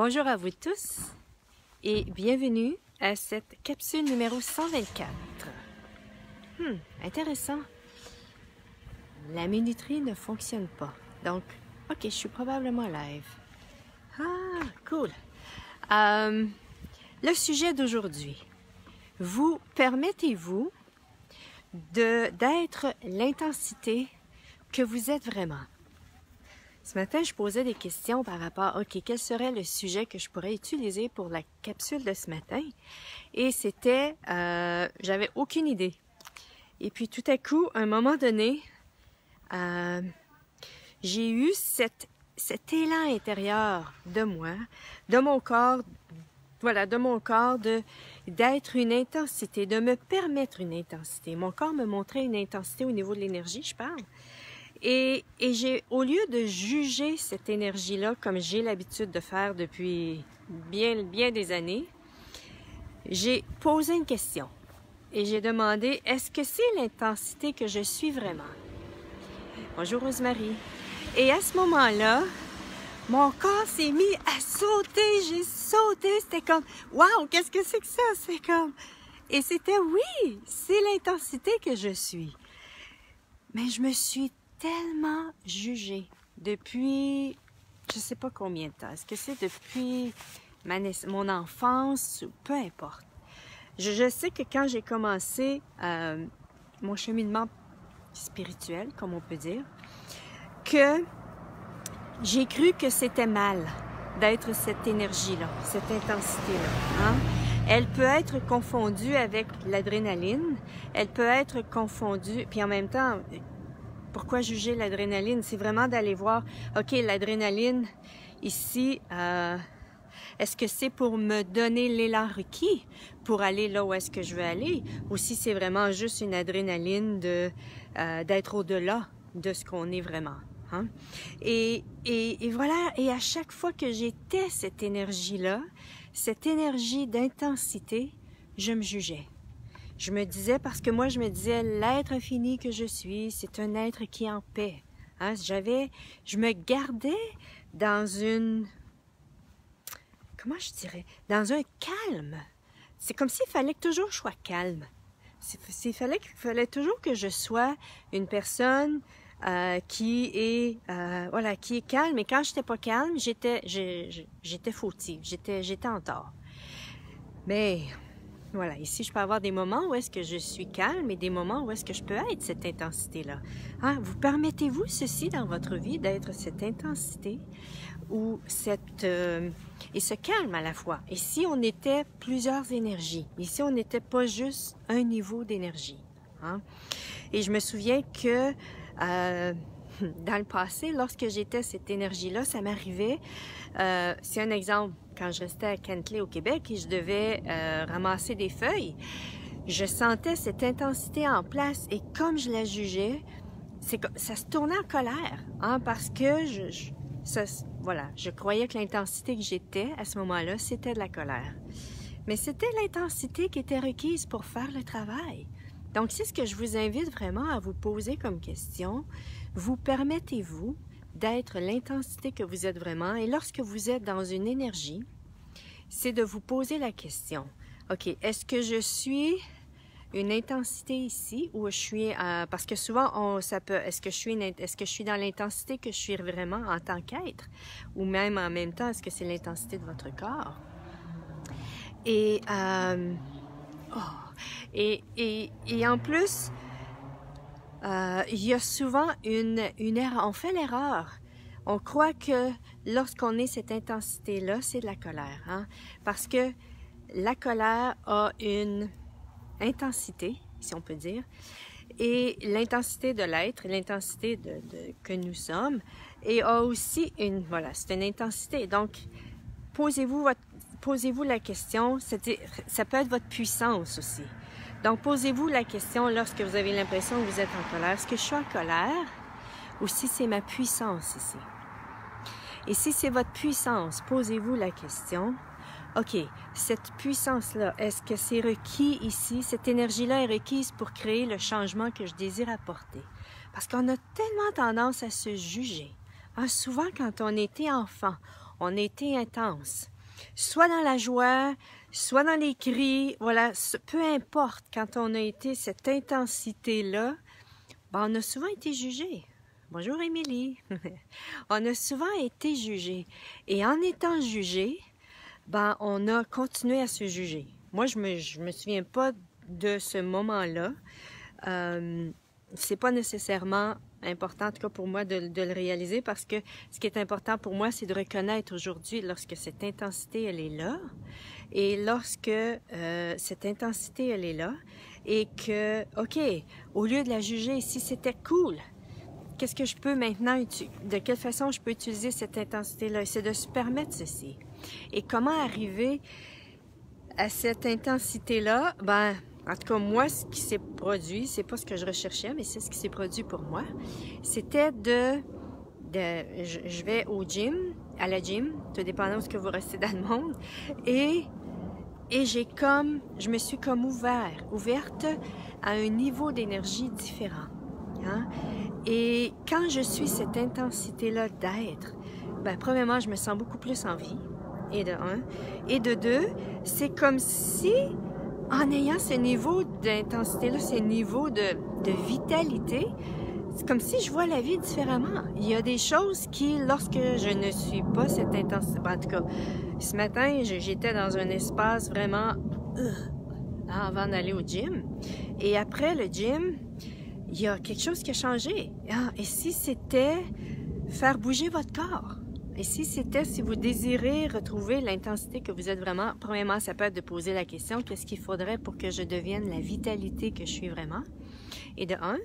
Bonjour à vous tous et bienvenue à cette capsule numéro 124. Intéressant. La minuterie ne fonctionne pas. Donc, ok, je suis probablement live. Ah, cool. Le sujet d'aujourd'hui. Vous permettez-vous d'être l'intensité que vous êtes vraiment? Ce matin, je posais des questions par rapport, OK, quel serait le sujet que je pourrais utiliser pour la capsule de ce matin? Et c'était, j'avais aucune idée. Et puis tout à coup, à un moment donné, j'ai eu cet élan intérieur de moi, de mon corps, voilà, de mon corps, d'être une intensité, de me permettre une intensité. Mon corps me montrait une intensité au niveau de l'énergie, je parle. Et j'ai, au lieu de juger cette énergie-là, comme j'ai l'habitude de faire depuis bien des années, j'ai posé une question. Et j'ai demandé, est-ce que c'est l'intensité que je suis vraiment? Bonjour Rosemary. Et à ce moment-là, mon corps s'est mis à sauter. J'ai sauté. C'était comme, waouh, qu'est-ce que c'est que ça? C'est comme... Et c'était, oui, c'est l'intensité que je suis. Mais je me suis tellement jugée depuis, je sais pas combien de temps. Est-ce que c'est depuis mon enfance? Peu importe. Je sais que quand j'ai commencé mon cheminement spirituel, comme on peut dire, que j'ai cru que c'était mal d'être cette énergie-là, cette intensité-là. Hein? Elle peut être confondue avec l'adrénaline, elle peut être confondue, puis en même temps, pourquoi juger l'adrénaline? C'est vraiment d'aller voir, OK, l'adrénaline, ici, est-ce que c'est pour me donner l'élan requis pour aller là où est-ce que je veux aller? Ou si c'est vraiment juste une adrénaline d'être au-delà de ce qu'on est vraiment. Hein? Et voilà, et à chaque fois que j'étais cette énergie-là, cette énergie d'intensité, je me jugeais. Je me disais, parce que moi je me disais, l'être infini que je suis, c'est un être qui est en paix. Hein? Je me gardais dans une, comment je dirais, dans un calme. C'est comme s'il fallait que toujours je sois calme. Il fallait toujours que je sois une personne qui est calme. Et quand j'étais pas calme, j'étais fautive, j'étais en tort. Mais voilà, ici, je peux avoir des moments où est-ce que je suis calme et des moments où est-ce que je peux être cette intensité-là. Hein? Vous permettez-vous ceci dans votre vie, d'être cette intensité ou et ce calme à la fois? Et si on était plusieurs énergies? Et si on n'était pas juste un niveau d'énergie? Hein? Et je me souviens que dans le passé, lorsque j'étais cette énergie-là, ça m'arrivait, c'est un exemple, quand je restais à Kentley au Québec et je devais ramasser des feuilles, je sentais cette intensité en place et comme je la jugeais, ça se tournait en colère, hein, parce que je croyais que l'intensité que j'étais à ce moment-là, c'était de la colère. Mais c'était l'intensité qui était requise pour faire le travail. Donc, c'est ce que je vous invite vraiment à vous poser comme question. Vous permettez-vous d'être l'intensité que vous êtes vraiment? Et lorsque vous êtes dans une énergie, c'est de vous poser la question. OK, est-ce que je suis une intensité ici ou je suis... parce que souvent, est-ce que je suis dans l'intensité que je suis vraiment en tant qu'être? Ou même en même temps, est-ce que c'est l'intensité de votre corps? Et... Et en plus, il y a souvent une erreur. On fait l'erreur. On croit que lorsqu'on est cette intensité-là, c'est de la colère. Hein? Parce que la colère a une intensité, si on peut dire, et l'intensité de l'être, l'intensité que nous sommes, et a aussi c'est une intensité. Donc, posez-vous la question, ça peut être votre puissance aussi. Donc, posez-vous la question lorsque vous avez l'impression que vous êtes en colère. Est-ce que je suis en colère ou si c'est ma puissance ici? Et si c'est votre puissance, posez-vous la question, OK, cette puissance-là, est-ce que c'est requis ici? Cette énergie-là est requise pour créer le changement que je désire apporter. Parce qu'on a tellement tendance à se juger. Hein, souvent, quand on était enfant, on a été intense. Soit dans la joie, soit dans les cris, voilà, peu importe, quand on a été cette intensité-là, ben, on a souvent été jugé. Bonjour Émilie. On a souvent été jugé. Et en étant jugé, ben, on a continué à se juger. Moi, je me souviens pas de ce moment-là. C'est pas nécessairement important, en tout cas pour moi, de le réaliser, parce que ce qui est important pour moi, c'est de reconnaître aujourd'hui, lorsque cette intensité, elle est là, et lorsque cette intensité, elle est là, et que, OK, au lieu de la juger, si c'était cool, qu'est-ce que je peux maintenant, de quelle façon je peux utiliser cette intensité-là? C'est de se permettre ceci. Et comment arriver à cette intensité-là? Ben, en tout cas, moi, ce qui s'est produit, c'est pas ce que je recherchais, mais c'est ce qui s'est produit pour moi. C'était je vais au gym, à la gym, tout dépendant de ce que vous restez dans le monde, et je me suis comme ouverte à un niveau d'énergie différent. Hein? Et quand je suis cette intensité-là d'être, ben, premièrement, je me sens beaucoup plus en vie, et de un. Et de deux, c'est comme si, en ayant ce niveau d'intensité-là, ce niveau de vitalité, c'est comme si je vois la vie différemment. Il y a des choses qui, lorsque je ne suis pas cette intensité, en tout cas, ce matin, j'étais dans un espace vraiment avant d'aller au gym. Et après le gym, il y a quelque chose qui a changé. Et si c'était faire bouger votre corps? Et si c'était, si vous désirez retrouver l'intensité que vous êtes vraiment, premièrement, ça peut être de poser la question, qu'est-ce qu'il faudrait pour que je devienne la vitalité que je suis vraiment? Et de un,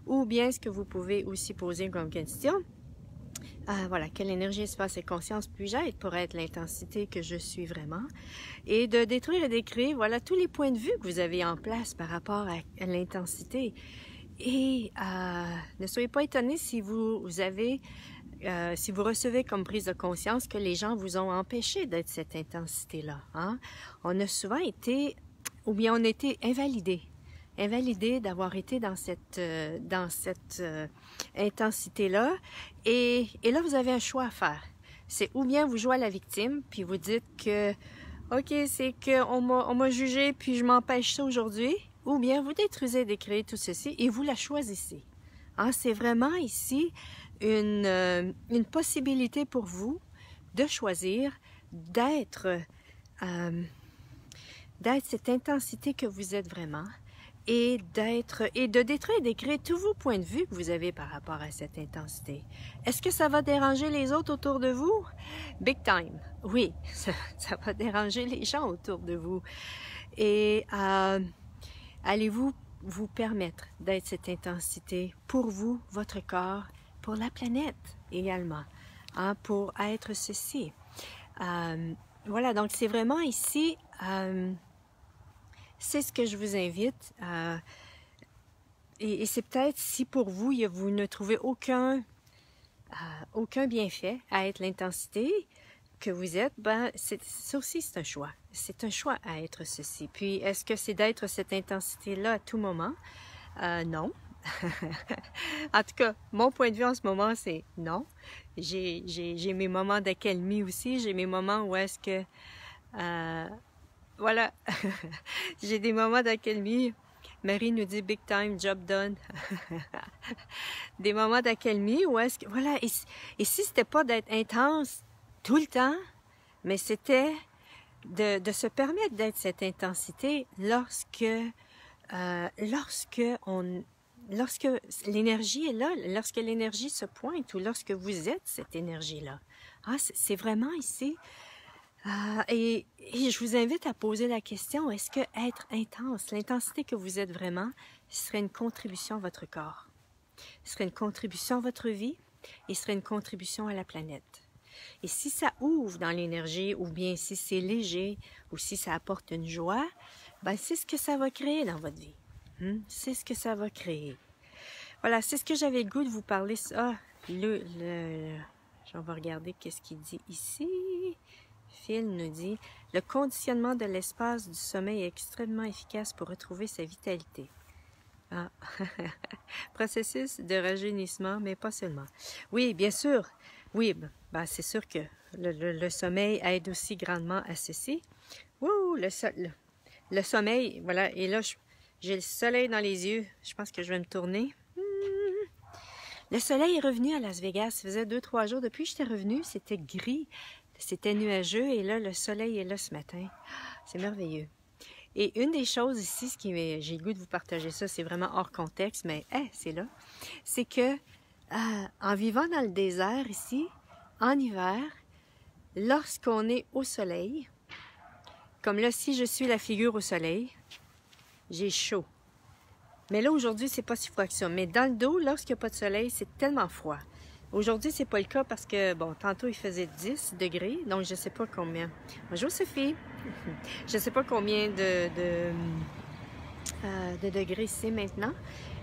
ou bien ce que vous pouvez aussi poser comme question, voilà, quelle énergie, espace et conscience puis-je être pour être l'intensité que je suis vraiment? Et de détruire et d'écrire, voilà, tous les points de vue que vous avez en place par rapport à l'intensité. Et ne soyez pas étonnés si si vous recevez comme prise de conscience que les gens vous ont empêché d'être cette intensité-là. Hein? On a souvent été, ou bien on a été invalidés d'avoir été dans cette intensité-là. Et là, vous avez un choix à faire. C'est ou bien vous jouez à la victime, puis vous dites que, OK, c'est qu'on m'a jugé, puis je m'empêche ça aujourd'hui. Ou bien vous détruisez, décréez tout ceci et vous la choisissez. Hein, c'est vraiment ici une possibilité pour vous de choisir d'être cette intensité que vous êtes vraiment et de détruire et d'écrire tous vos points de vue que vous avez par rapport à cette intensité. Est-ce que ça va déranger les autres autour de vous? Big time. Oui, ça va déranger les gens autour de vous. Et allez-vous vous permettre d'être cette intensité pour vous, votre corps, pour la planète également, hein, pour être ceci. Voilà, donc c'est vraiment ici, c'est ce que je vous invite. Et c'est peut-être si pour vous, vous ne trouvez aucun bienfait à être l'intensité que vous êtes, ben ça aussi c'est un choix. C'est un choix à être ceci. Puis est-ce que c'est d'être cette intensité-là à tout moment? Non. En tout cas, mon point de vue en ce moment, c'est non. J'ai mes moments d'accalmie aussi. J'ai mes moments où est-ce que... voilà. J'ai des moments d'accalmie. Marie nous dit « big time, job done ». Des moments d'accalmie où est-ce que... Voilà. Et si c'était pas d'être intense tout le temps, mais c'était de se permettre d'être cette intensité lorsque l'énergie est là, lorsque l'énergie se pointe ou lorsque vous êtes cette énergie-là. Ah, c'est vraiment ici. Et je vous invite à poser la question, est-ce que être intense, l'intensité que vous êtes vraiment, serait une contribution à votre corps? Serait une contribution à votre vie et serait une contribution à la planète? Et si ça ouvre dans l'énergie, ou bien si c'est léger, ou si ça apporte une joie, ben c'est ce que ça va créer dans votre vie. C'est ce que ça va créer. Voilà, c'est ce que j'avais le goût de vous parler. Ah, on va regarder qu'est-ce qu'il dit ici. Phil nous dit « Le conditionnement de l'espace du sommeil est extrêmement efficace pour retrouver sa vitalité. » Ah, processus de rajeunissement, mais pas seulement. Oui, bien sûr. Oui, ben, c'est sûr que Le sommeil aide aussi grandement à ceci. Ouh, le sommeil, voilà. Et là, j'ai le soleil dans les yeux. Je pense que je vais me tourner. Le soleil est revenu à Las Vegas. Ça faisait 2-3 jours depuis que j'étais revenue. C'était gris, c'était nuageux. Et là, le soleil est là ce matin. C'est merveilleux. Et une des choses ici, j'ai le goût de vous partager ça, c'est vraiment hors contexte, mais c'est là. C'est que en vivant dans le désert ici, en hiver, lorsqu'on est au soleil, comme là, si je suis la figure au soleil, j'ai chaud. Mais là, aujourd'hui, c'est pas si froid que ça. Mais dans le dos, lorsqu'il n'y a pas de soleil, c'est tellement froid. Aujourd'hui, c'est pas le cas parce que, bon, tantôt, il faisait 10 degrés, donc je sais pas combien. Bonjour, Sophie! Je sais pas combien de degrés c'est maintenant.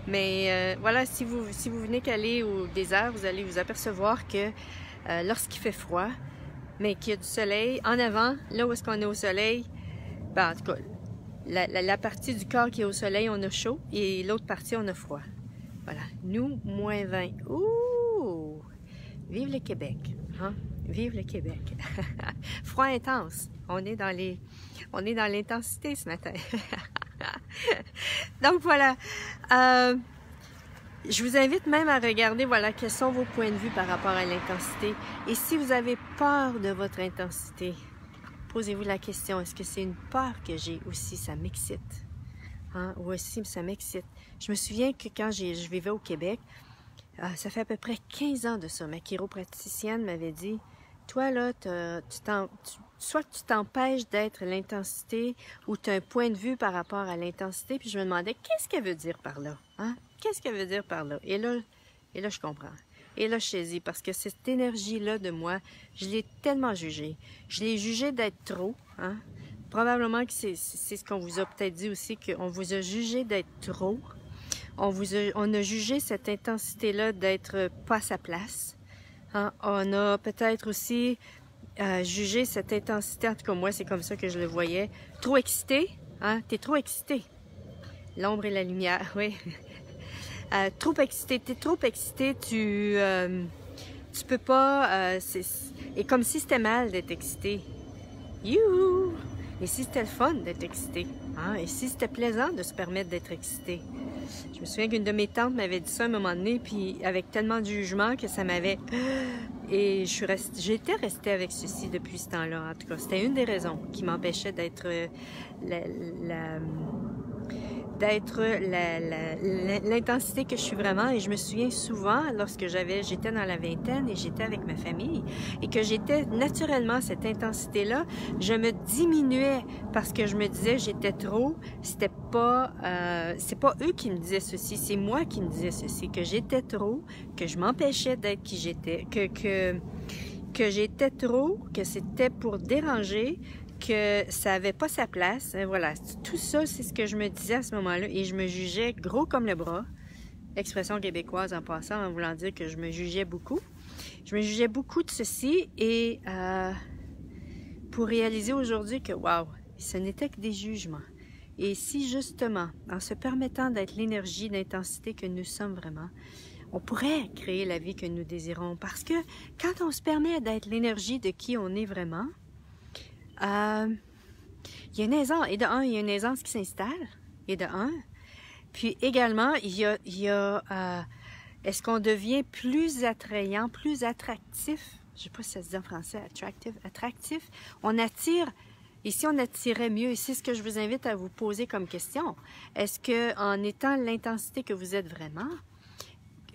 Mais voilà, si vous venez qu'aller au désert, vous allez vous apercevoir que lorsqu'il fait froid, mais qu'il y a du soleil, en avant, là où est-ce qu'on est au soleil, ben, en tout cas, la partie du corps qui est au soleil, on a chaud, et l'autre partie, on a froid. Voilà. Nous, moins 20. Ouh! Vive le Québec! Hein? Vive le Québec! Froid intense. On est dans l'intensité ce matin. Donc voilà. Je vous invite même à regarder, voilà, quels sont vos points de vue par rapport à l'intensité. Et si vous avez peur de votre intensité, posez-vous la question, est-ce que c'est une peur que j'ai ou si ça m'excite? Hein? Ou aussi ça m'excite. Je me souviens que quand je vivais au Québec, ça fait à peu près 15 ans de ça, ma chiropraticienne m'avait dit, toi là, soit que tu t'empêches d'être l'intensité ou tu as un point de vue par rapport à l'intensité, puis je me demandais, qu'est-ce qu'elle veut dire par là? Hein? Qu'est-ce qu'elle veut dire par là? Et là, je comprends. Et là, je saisis, parce que cette énergie-là de moi, je l'ai tellement jugée. Je l'ai jugée d'être trop. Hein? Probablement que c'est ce qu'on vous a peut-être dit aussi, qu'on vous a jugé d'être trop. On a jugé cette intensité-là d'être pas à sa place. Hein? On a peut-être aussi jugé cette intensité, en tout cas moi, c'est comme ça que je le voyais. Trop excité. Hein? T'es trop excité. L'ombre et la lumière, oui. Trop excité, t'es trop excité, tu peux pas, et comme si c'était mal d'être excité. Youhou! Et si c'était le fun d'être excité, hein? Et si c'était plaisant de se permettre d'être excité. Je me souviens qu'une de mes tantes m'avait dit ça à un moment donné, puis avec tellement de jugement que ça m'avait... Et j'étais restée avec ceci depuis ce temps-là, en tout cas. C'était une des raisons qui m'empêchait d'être l'intensité que je suis vraiment. Et je me souviens souvent, lorsque j'étais dans la vingtaine et j'étais avec ma famille, et que j'étais naturellement cette intensité-là, je me diminuais parce que je me disais j'étais trop. C'est pas eux qui me disaient ceci, c'est moi qui me disais ceci, que j'étais trop, que je m'empêchais d'être qui j'étais, que j'étais trop, que c'était pour déranger, que ça n'avait pas sa place. Voilà, tout ça, c'est ce que je me disais à ce moment-là. Et je me jugeais gros comme le bras. Expression québécoise en passant, en voulant dire que je me jugeais beaucoup. Je me jugeais beaucoup de ceci. Et pour réaliser aujourd'hui que, waouh, ce n'était que des jugements. Et si justement, en se permettant d'être l'énergie d'intensité que nous sommes vraiment, on pourrait créer la vie que nous désirons. Parce que quand on se permet d'être l'énergie de qui on est vraiment, il y a une aisance, et de un, il y a une aisance qui s'installe, et de un. Puis également, il y a est-ce qu'on devient plus attrayant, plus attractif? Je ne sais pas si ça se dit en français, attractif. On attire, ici on attirait mieux, et c'est ce que je vous invite à vous poser comme question. Est-ce qu'en étant l'intensité que vous êtes vraiment,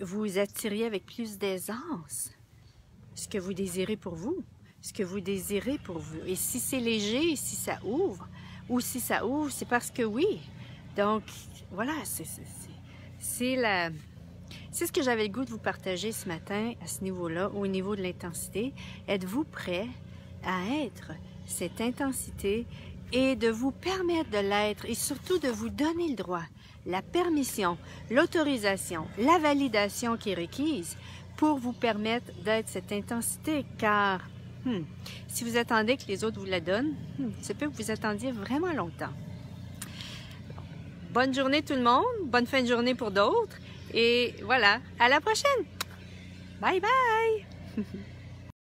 vous attiriez avec plus d'aisance ce que vous désirez pour vous? Ce que vous désirez pour vous. Et si c'est léger, si ça ouvre, ou si ça ouvre, c'est parce que oui. Donc, voilà, c'est ce que j'avais le goût de vous partager ce matin à ce niveau-là, au niveau de l'intensité. Êtes-vous prêt à être cette intensité et de vous permettre de l'être et surtout de vous donner le droit, la permission, l'autorisation, la validation qui est requise pour vous permettre d'être cette intensité, car si vous attendez que les autres vous la donnent, ça peut que vous attendiez vraiment longtemps. Bonne journée tout le monde, bonne fin de journée pour d'autres, et voilà, à la prochaine! Bye bye!